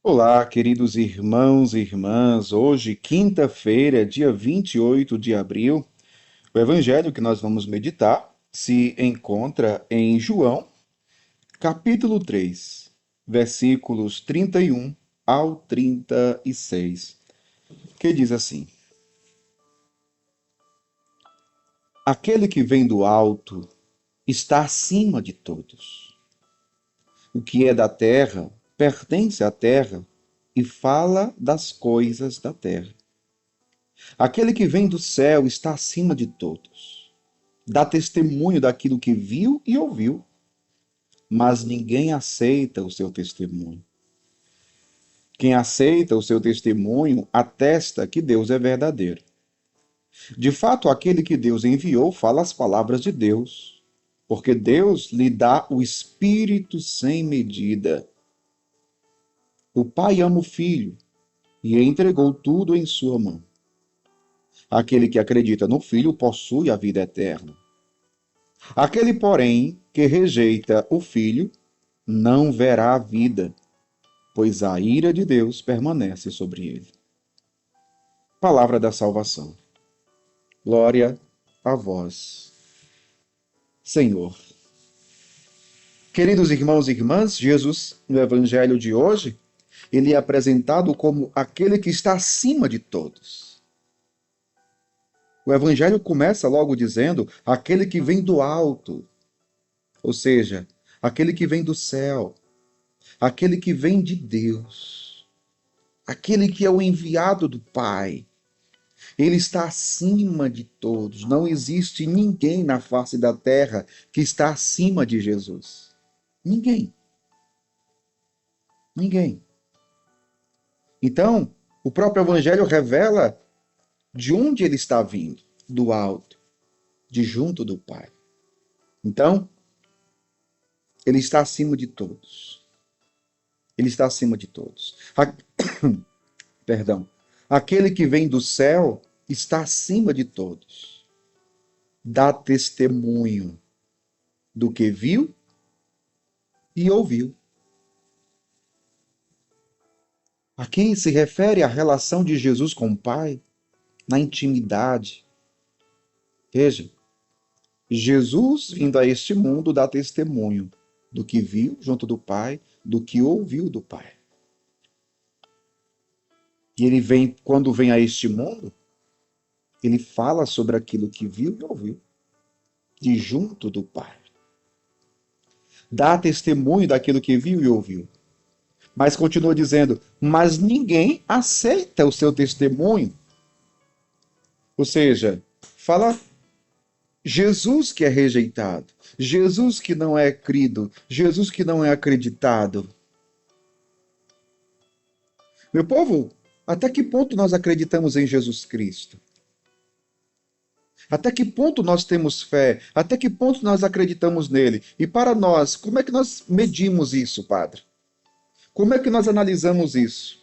Olá, queridos irmãos e irmãs. Hoje, quinta-feira, dia 28 de abril, o evangelho que nós vamos meditar se encontra em João, capítulo 3, versículos 31 ao 36, que diz assim: Aquele que vem do alto está acima de todos. O que é da terra pertence à terra e fala das coisas da terra. Aquele que vem do céu está acima de todos. Dá testemunho daquilo que viu e ouviu, mas ninguém aceita o seu testemunho. Quem aceita o seu testemunho atesta que Deus é verdadeiro. De fato, aquele que Deus enviou fala as palavras de Deus, porque Deus lhe dá o Espírito sem medida. O Pai ama o Filho e entregou tudo em sua mão. Aquele que acredita no Filho possui a vida eterna. Aquele, porém, que rejeita o Filho, não verá a vida, pois a ira de Deus permanece sobre ele. Palavra da salvação. Glória a vós, Senhor. Queridos irmãos e irmãs, Jesus, no evangelho de hoje, ele é apresentado como aquele que está acima de todos. O evangelho começa logo dizendo aquele que vem do alto, ou seja, aquele que vem do céu, aquele que vem de Deus, aquele que é o enviado do Pai. Ele está acima de todos. Não existe ninguém na face da terra que está acima de Jesus. Ninguém. Ninguém. Então, o próprio Evangelho revela de onde ele está vindo, do alto, de junto do Pai. Então, ele está acima de todos. Ele está acima de todos. Perdão. Aquele que vem do céu está acima de todos. Dá testemunho do que viu e ouviu. Aqui se refere à relação de Jesus com o Pai, na intimidade. Veja, Jesus, vindo a este mundo, dá testemunho do que viu junto do Pai, do que ouviu do Pai. E ele vem, quando vem a este mundo, ele fala sobre aquilo que viu e ouviu, de junto do Pai. Dá testemunho daquilo que viu e ouviu. Mas continua dizendo, mas ninguém aceita o seu testemunho. Ou seja, fala Jesus que é rejeitado, Jesus que não é crido, Jesus que não é acreditado. Meu povo, até que ponto nós acreditamos em Jesus Cristo? Até que ponto nós temos fé? Até que ponto nós acreditamos nele? E para nós, como é que nós medimos isso, Padre? Como é que nós analisamos isso?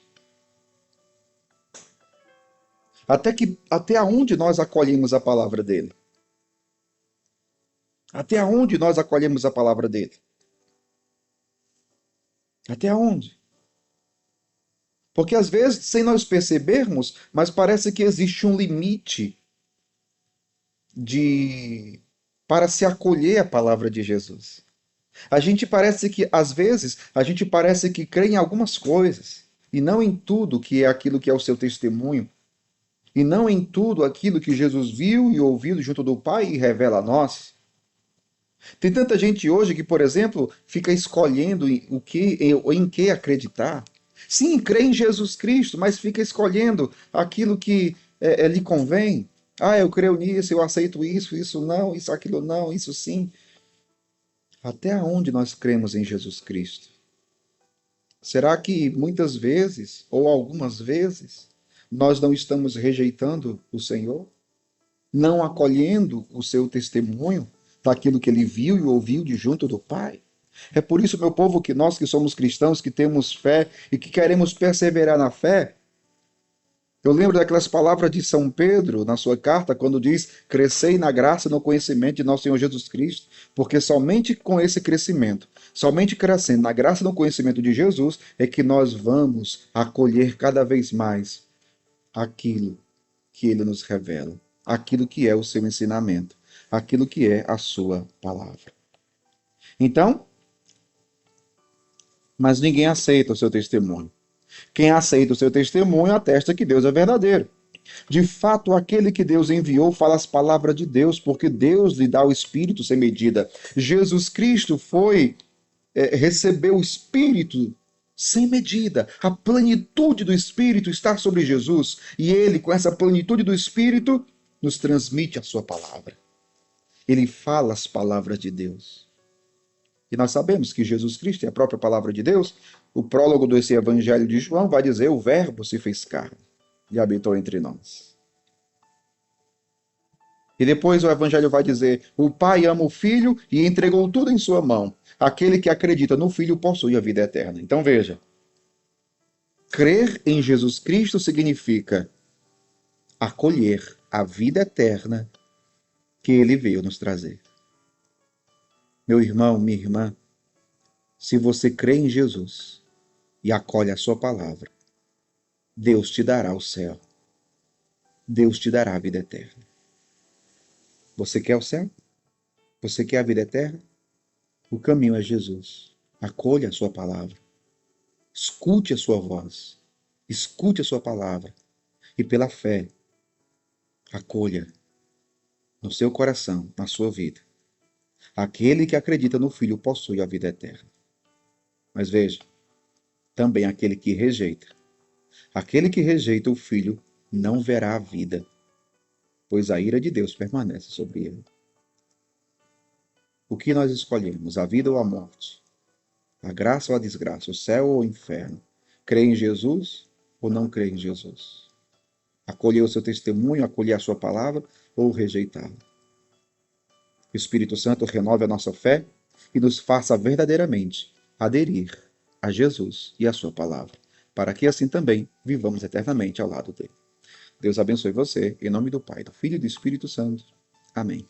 Até onde nós acolhemos a palavra dele? Até onde nós acolhemos a palavra dele? Até onde? Porque às vezes, sem nós percebermos, mas parece que existe um limite de para se acolher a palavra de Jesus. A gente parece que, às vezes, a gente parece que crê em algumas coisas, e não em tudo que é aquilo que é o seu testemunho, e não em tudo aquilo que Jesus viu e ouviu junto do Pai e revela a nós. Tem tanta gente hoje que, por exemplo, fica escolhendo em que acreditar. Sim, crê em Jesus Cristo, mas fica escolhendo aquilo que lhe convém. Ah, eu creio nisso, eu aceito isso, isso não, isso aquilo não, isso sim. Até onde nós cremos em Jesus Cristo? Será que muitas vezes, ou algumas vezes, nós não estamos rejeitando o Senhor? Não acolhendo o seu testemunho daquilo que ele viu e ouviu de junto do Pai? É por isso, meu povo, que nós que somos cristãos, que temos fé e que queremos perseverar na fé, eu lembro daquelas palavras de São Pedro na sua carta, quando diz: crescei na graça e no conhecimento de nosso Senhor Jesus Cristo, porque somente com esse crescimento, Somente crescendo na graça e no conhecimento de Jesus é que nós vamos acolher cada vez mais aquilo que ele nos revela, aquilo que é o seu ensinamento, aquilo que é a sua palavra. Então, mas ninguém aceita o seu testemunho. Quem aceita o seu testemunho atesta que Deus é verdadeiro. De fato, aquele que Deus enviou fala as palavras de Deus, porque Deus lhe dá o Espírito sem medida. Jesus Cristo recebeu o Espírito sem medida. A plenitude do Espírito está sobre Jesus. E ele, com essa plenitude do Espírito, nos transmite a sua palavra. Ele fala as palavras de Deus. E nós sabemos que Jesus Cristo é a própria palavra de Deus. O prólogo desse Evangelho de João vai dizer: o Verbo se fez carne e habitou entre nós. E depois o Evangelho vai dizer: o Pai ama o Filho e entregou tudo em sua mão. Aquele que acredita no Filho possui a vida eterna. Então veja, crer em Jesus Cristo significa acolher a vida eterna que ele veio nos trazer. Meu irmão, minha irmã, se você crê em Jesus e acolhe a sua palavra, Deus te dará o céu. Deus te dará a vida eterna. Você quer o céu? Você quer a vida eterna? O caminho é Jesus. Acolha a sua palavra. Escute a sua voz. Escute a sua palavra. E pela fé, acolha no seu coração, na sua vida. Aquele que acredita no Filho possui a vida eterna. Mas veja, também aquele que rejeita. Aquele que rejeita o Filho não verá a vida, pois a ira de Deus permanece sobre ele. O que nós escolhemos, a vida ou a morte? A graça ou a desgraça? O céu ou o inferno? Crer em Jesus ou não crer em Jesus? Acolher o seu testemunho, acolher a sua palavra ou rejeitá-la? O Espírito Santo renove a nossa fé e nos faça verdadeiramente aderir a Jesus e a sua palavra, para que assim também vivamos eternamente ao lado dele. Deus abençoe você, em nome do Pai, do Filho e do Espírito Santo. Amém.